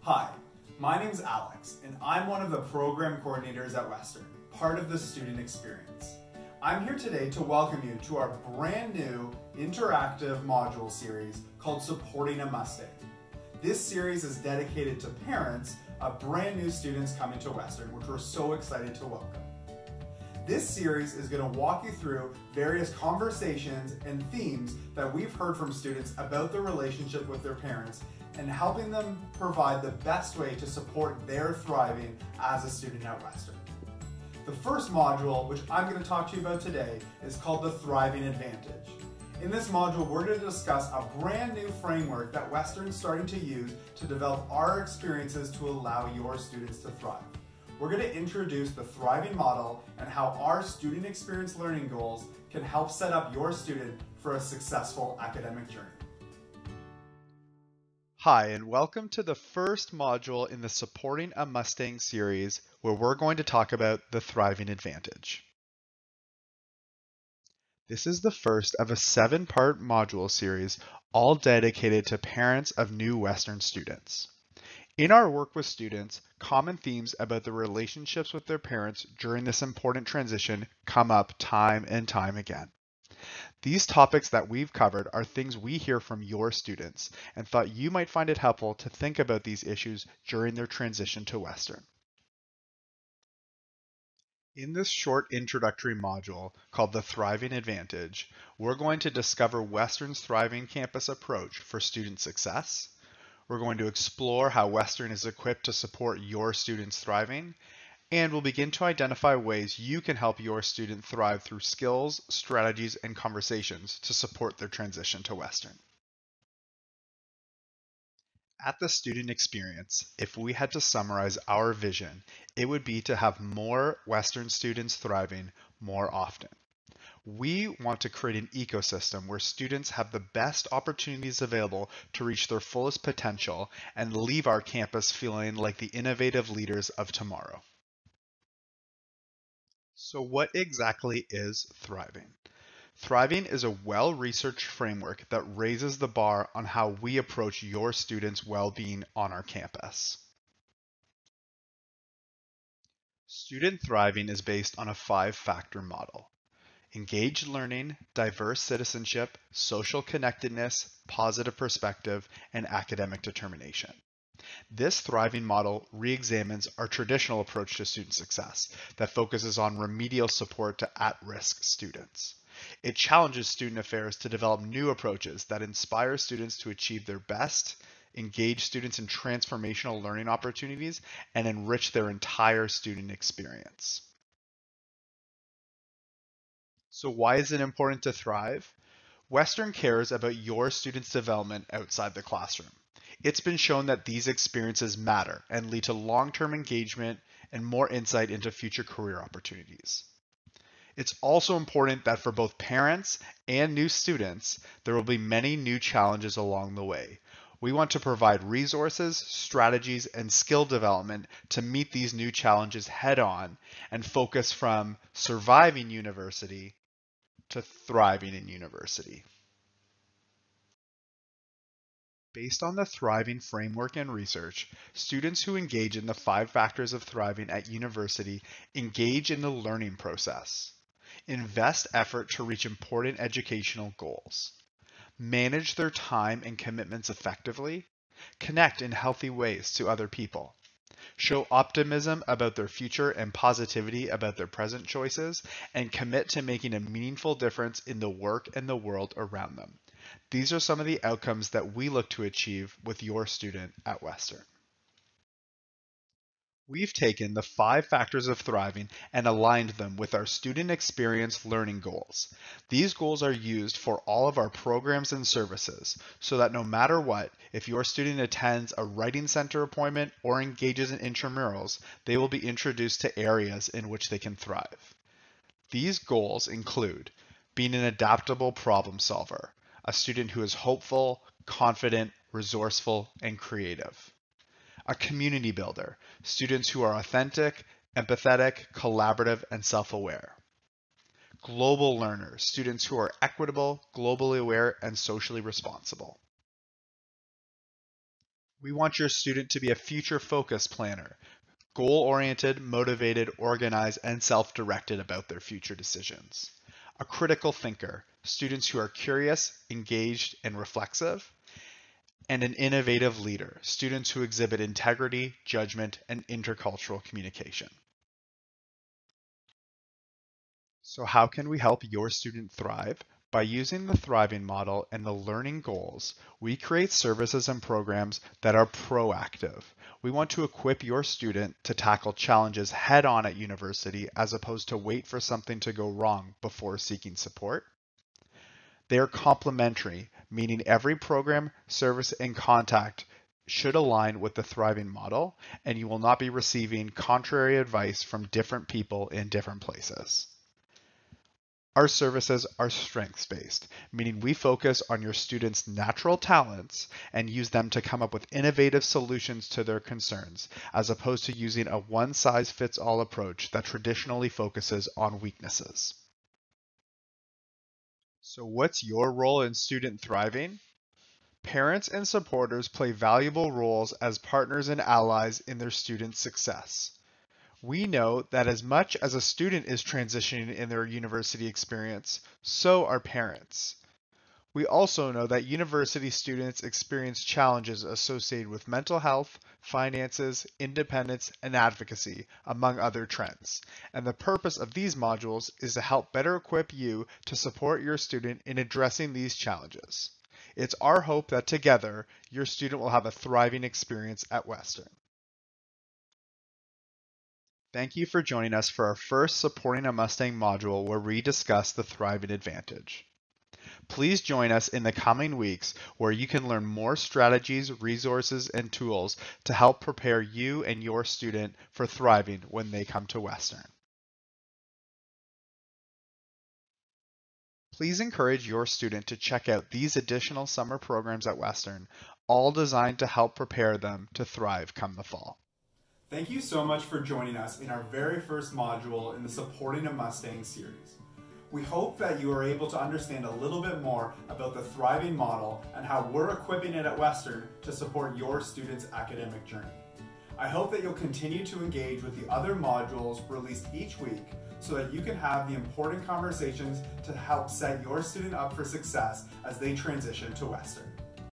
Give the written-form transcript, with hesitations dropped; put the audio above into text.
Hi, my name's Alex, and I'm one of the program coordinators at Western, part of the student experience. I'm here today to welcome you to our brand new interactive module series called Supporting a Mustang. This series is dedicated to parents of brand new students coming to Western, which we're so excited to welcome. This series is going to walk you through various conversations and themes that we've heard from students about their relationship with their parents and helping them provide the best way to support their thriving as a student at Western. The first module, which I'm going to talk to you about today, is called the Thriving Advantage. In this module, we're going to discuss a brand new framework that Western's starting to use to develop our experiences to allow your students to thrive. We're going to introduce the thriving model and how our student experience learning goals can help set up your student for a successful academic journey. Hi, and welcome to the first module in the Supporting a Mustang series, where we're going to talk about the Thriving Advantage. This is the first of a 7-part module series, all dedicated to parents of new Western students. In our work with students, common themes about the relationships with their parents during this important transition come up time and time again. These topics that we've covered are things we hear from your students and thought you might find it helpful to think about these issues during their transition to Western. In this short introductory module called the Thriving Advantage, we're going to discover Western's thriving campus approach for student success. We're going to explore how Western is equipped to support your students' thriving, and we'll begin to identify ways you can help your student thrive through skills, strategies, and conversations to support their transition to Western. At the student experience, if we had to summarize our vision, it would be to have more Western students thriving more often. We want to create an ecosystem where students have the best opportunities available to reach their fullest potential and leave our campus feeling like the innovative leaders of tomorrow. So what exactly is thriving? Thriving is a well-researched framework that raises the bar on how we approach your students' well-being on our campus. Student thriving is based on a 5-factor model: engaged learning, diverse citizenship, social connectedness, positive perspective, and academic determination. This thriving model re-examines our traditional approach to student success that focuses on remedial support to at-risk students. It challenges student affairs to develop new approaches that inspire students to achieve their best, engage students in transformational learning opportunities, and enrich their entire student experience. So why is it important to thrive? Western cares about your students' development outside the classroom. It's been shown that these experiences matter and lead to long-term engagement and more insight into future career opportunities. It's also important that for both parents and new students, there will be many new challenges along the way. We want to provide resources, strategies, and skill development to meet these new challenges head-on and focus from surviving university to thriving in university. Based on the thriving framework and research, students who engage in the 5 factors of thriving at university engage in the learning process, invest effort to reach important educational goals, manage their time and commitments effectively, connect in healthy ways to other people, show optimism about their future and positivity about their present choices, and commit to making a meaningful difference in the work and the world around them. These are some of the outcomes that we look to achieve with your student at Western. We've taken the 5 factors of thriving and aligned them with our student experience learning goals. These goals are used for all of our programs and services, so that no matter what, if your student attends a writing center appointment or engages in intramurals, they will be introduced to areas in which they can thrive. These goals include being an adaptable problem solver, a student who is hopeful, confident, resourceful, and creative. A community builder, students who are authentic, empathetic, collaborative, and self-aware. Global learners, students who are equitable, globally aware, and socially responsible. We want your student to be a future-focused planner, goal-oriented, motivated, organized, and self-directed about their future decisions. A critical thinker, students who are curious, engaged, and reflexive. And an innovative leader, students who exhibit integrity, judgment, and intercultural communication. So how can we help your student thrive? By using the thriving model and the learning goals, we create services and programs that are proactive. We want to equip your student to tackle challenges head on at university as opposed to wait for something to go wrong before seeking support. They are complementary, meaning every program, service, and contact should align with the thriving model, and you will not be receiving contrary advice from different people in different places. Our services are strengths-based, meaning we focus on your students' natural talents and use them to come up with innovative solutions to their concerns, as opposed to using a one-size-fits-all approach that traditionally focuses on weaknesses. So what's your role in student thriving? Parents and supporters play valuable roles as partners and allies in their students' success. We know that as much as a student is transitioning in their university experience, so are parents. We also know that university students experience challenges associated with mental health, finances, independence, and advocacy, among other trends. And the purpose of these modules is to help better equip you to support your student in addressing these challenges. It's our hope that together, your student will have a thriving experience at Western. Thank you for joining us for our first Supporting a Mustang module where we discuss the Thriving Advantage. Please join us in the coming weeks where you can learn more strategies, resources, and tools to help prepare you and your student for thriving when they come to Western. Please encourage your student to check out these additional summer programs at Western, all designed to help prepare them to thrive come the fall. Thank you so much for joining us in our very first module in the Supporting a Mustang series. We hope that you are able to understand a little bit more about the thriving model and how we're equipping it at Western to support your students' academic journey. I hope that you'll continue to engage with the other modules released each week so that you can have the important conversations to help set your student up for success as they transition to Western.